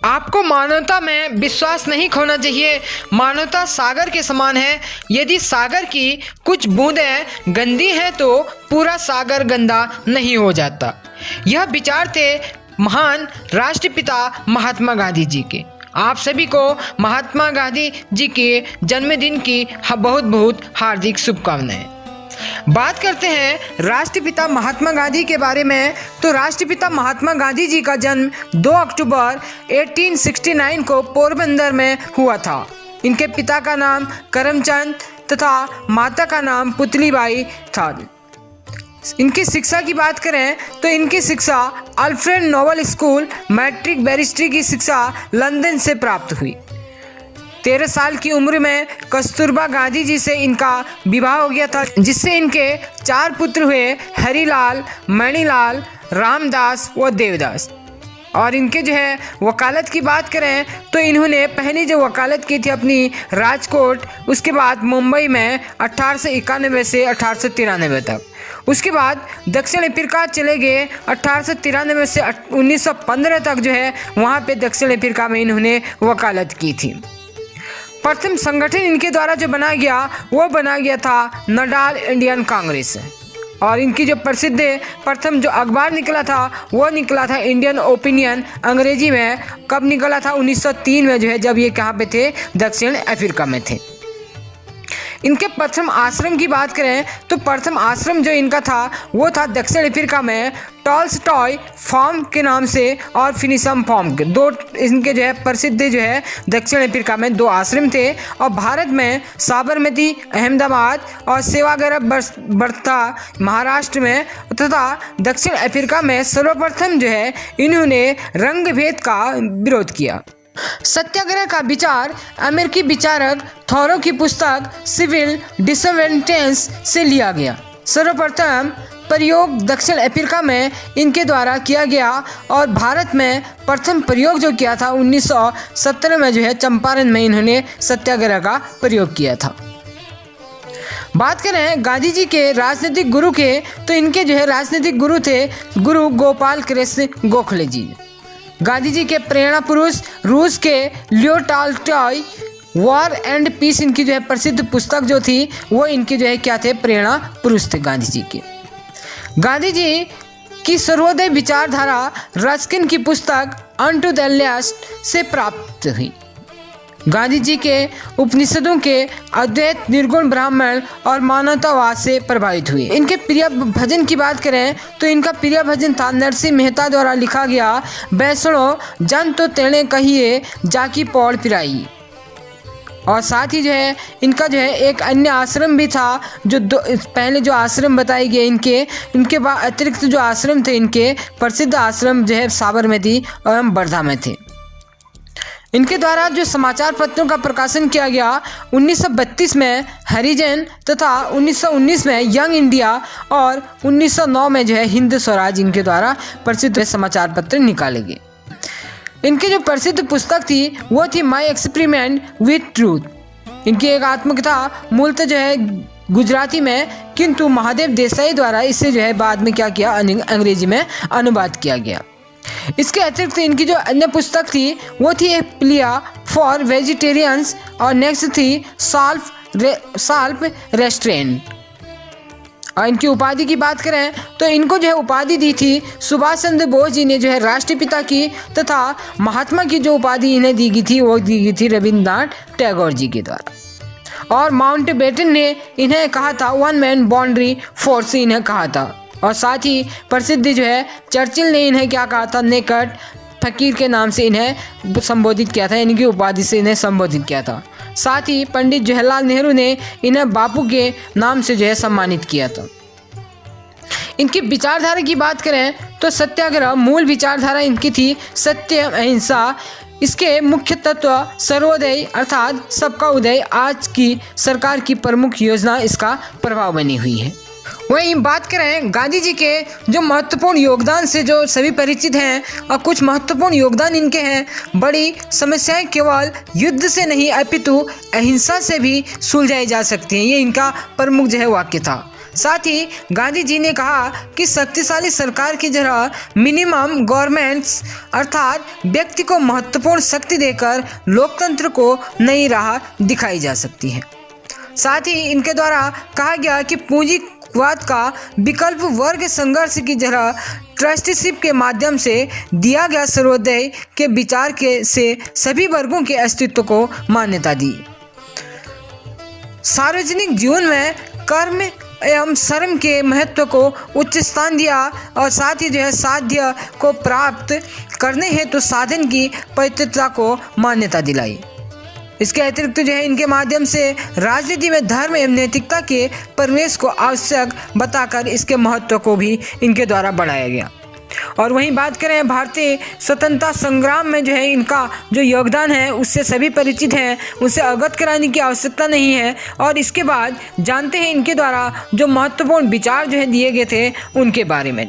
आपको मानवता में विश्वास नहीं खोना चाहिए। मानवता सागर के समान है। यदि सागर की कुछ बूंदें गंदी हैं तो पूरा सागर गंदा नहीं हो जाता। यह विचार थे महान राष्ट्रपिता महात्मा गांधी जी के। आप सभी को महात्मा गांधी जी के जन्मदिन की बहुत बहुत हार्दिक शुभकामनाएं। बात करते हैं राष्ट्रपिता महात्मा गांधी के बारे में। तो राष्ट्रपिता महात्मा गांधी जी का जन्म 2 अक्टूबर 1869 को पोरबंदर में हुआ था। इनके पिता का नाम करमचंद तथा माता का नाम पुतलीबाई था। इनकी शिक्षा की बात करें तो इनकी शिक्षा अल्फ्रेड नोबल स्कूल मैट्रिक बैरिस्ट्री की शिक्षा लंदन से प्राप्त हुई। 13 साल की उम्र में कस्तूरबा गांधी जी से इनका विवाह हो गया था, जिससे इनके 4 पुत्र हुए, हरिलाल, मणिलाल, रामदास व देवदास। और इनके जो है वकालत की बात करें तो इन्होंने पहली जो वकालत की थी अपनी राजकोट, उसके बाद मुंबई में 1891 से 1893 तक। उसके बाद दक्षिण अफ्रीका चले गए 1893 से 1915 तक जो है वहाँ पे दक्षिण अफ्रीका में इन्होंने वकालत की थी। प्रथम संगठन इनके द्वारा जो बना गया वो बना गया था नडाल इंडियन कांग्रेस। और इनकी जो प्रसिद्ध प्रथम जो अखबार निकला था वो निकला था इंडियन ओपिनियन, अंग्रेजी में। कब निकला था? 1903 में जो है, जब ये कहाँ पे थे? दक्षिण अफ्रीका में थे। इनके प्रथम आश्रम की बात करें तो प्रथम आश्रम जो इनका था वो था दक्षिण अफ्रीका में टॉल्स्टॉय फार्म के नाम से और फिनिशम फार्म के। 2 इनके जो है प्रसिद्ध जो है दक्षिण अफ्रीका में 2 आश्रम थे। और भारत में साबरमती अहमदाबाद और सेवाग्राम बर्ता महाराष्ट्र में तथा दक्षिण अफ्रीका में सर्वप्रथम जो है इन्होंने रंग भेद का विरोध किया। सत्याग्रह का विचार अमेरिकी विचारक थॉरो की पुस्तक सिविल डिसोबीडियंस से लिया गया। सर्वप्रथम प्रयोग दक्षिण अफ्रीका में इनके द्वारा किया गया और भारत में प्रथम प्रयोग जो किया था 1917 में जो है चंपारण में इन्होंने सत्याग्रह का प्रयोग किया था। बात करें गांधी जी के राजनीतिक गुरु के तो इनके जो है राजनीतिक गुरु थे गुरु गोपाल कृष्ण गोखले जी। गांधी जी के प्रेरणा पुरुष रूस के Leo Tolstoy war and peace इनकी जो है प्रसिद्ध पुस्तक जो थी वो इनके जो है क्या थे? प्रेरणा पुरुष थे गांधी जी के। गांधी जी की सर्वोदय विचारधारा रस्किन की पुस्तक अनटू द लास्ट से प्राप्त हुई। गांधी जी के उपनिषदों के अद्वैत, निर्गुण ब्राह्मण और मानवतावाद से प्रभावित हुए। इनके प्रिय भजन की बात करें तो इनका प्रिय भजन था नरसिंह मेहता द्वारा लिखा गया बैसणो जन तो तेने कहिए जाकी पौड़ पिराई। और साथ ही जो है इनका जो है एक अन्य आश्रम भी था जो पहले जो आश्रम बताए गए इनके बाद अतिरिक्त जो आश्रम थे इनके प्रसिद्ध आश्रम जो है साबरमती एवं वर्धा में थे। इनके द्वारा जो समाचार पत्रों का प्रकाशन किया गया 1932 में हरिजन तथा 1919 में यंग इंडिया और 1909 में जो है हिंद स्वराज इनके द्वारा प्रसिद्ध समाचार पत्र निकाले गए। इनकी जो प्रसिद्ध पुस्तक थी वो थी माई एक्सपेरिमेंट विथ ट्रूथ। इनकी एक आत्मकथा मूलतः जो है गुजराती में, किंतु महादेव देसाई द्वारा इसे जो है बाद में क्या किया अंग्रेजी में अनुवाद किया गया। इसके अतिरिक्त इनकी जो अन्य पुस्तक थी वो थी ए प्लिया फॉर वेजिटेरियंस और नेक्स्ट थी साल्फ रेस्ट्रेंट। और इनकी उपाधि की बात करें तो इनको जो है उपाधि दी थी सुभाष चंद्र बोस जी ने जो है राष्ट्रपिता की, तथा महात्मा की जो उपाधि इन्हें दी गई थी वो दी गई थी रविंद्रनाथ टैगोर जी के द्वारा। और माउंटबेटन ने इन्हें कहा था वन मैन बाउंड्री फोर्स इन्हें कहा था। और साथ ही प्रसिद्ध जो है चर्चिल ने इन्हें क्या कहा था? नेकट फकीर के नाम से इन्हें संबोधित किया था, इनकी उपाधि से इन्हें संबोधित किया था। साथ ही पंडित जवाहरलाल नेहरू ने इन्हें बापू के नाम से जो है सम्मानित किया था। इनकी विचारधारा की बात करें तो सत्याग्रह मूल विचारधारा इनकी थी सत्य, अहिंसा। इसके मुख्य तत्व सर्वोदय अर्थात सबका उदय आज की सरकार की प्रमुख योजना इसका प्रभाव बनी हुई है। वहीं बात करें गांधी जी के जो महत्वपूर्ण योगदान से जो सभी परिचित हैं और कुछ महत्वपूर्ण योगदान इनके हैं, बड़ी समस्याएं केवल युद्ध से नहीं अपितु अहिंसा से भी सुलझाई जा सकती हैं, ये इनका प्रमुख जो है वाक्य था। साथ ही गांधी जी ने कहा कि शक्तिशाली सरकार की जगह मिनिमम गवर्नमेंट्स अर्थात व्यक्ति को महत्वपूर्ण शक्ति देकर लोकतंत्र को नई राह दिखाई जा सकती है। साथ ही इनके द्वारा कहा गया कि पूंजीवाद का विकल्प वर्ग संघर्ष की जगह ट्रस्टीशिप के माध्यम से दिया गया सर्वोदय के विचार के से सभी वर्गों के अस्तित्व को मान्यता दी। सार्वजनिक जीवन में कर्म एवं श्रम के महत्व को उच्च स्थान दिया और साथ ही साध्य को प्राप्त करने हेतु साधन की पवित्रता को मान्यता दिलाई। इसके अतिरिक्त इनके माध्यम से राजनीति में धर्म एवं नैतिकता के प्रवेश को आवश्यक बताकर इसके महत्व को भी इनके द्वारा बढ़ाया गया। और वहीं बात करें भारतीय स्वतंत्रता संग्राम में इनका जो योगदान है उससे सभी परिचित हैं, उसे अवगत कराने की आवश्यकता नहीं है। और इसके बाद जानते हैं इनके द्वारा जो महत्वपूर्ण विचार दिए गए थे उनके बारे में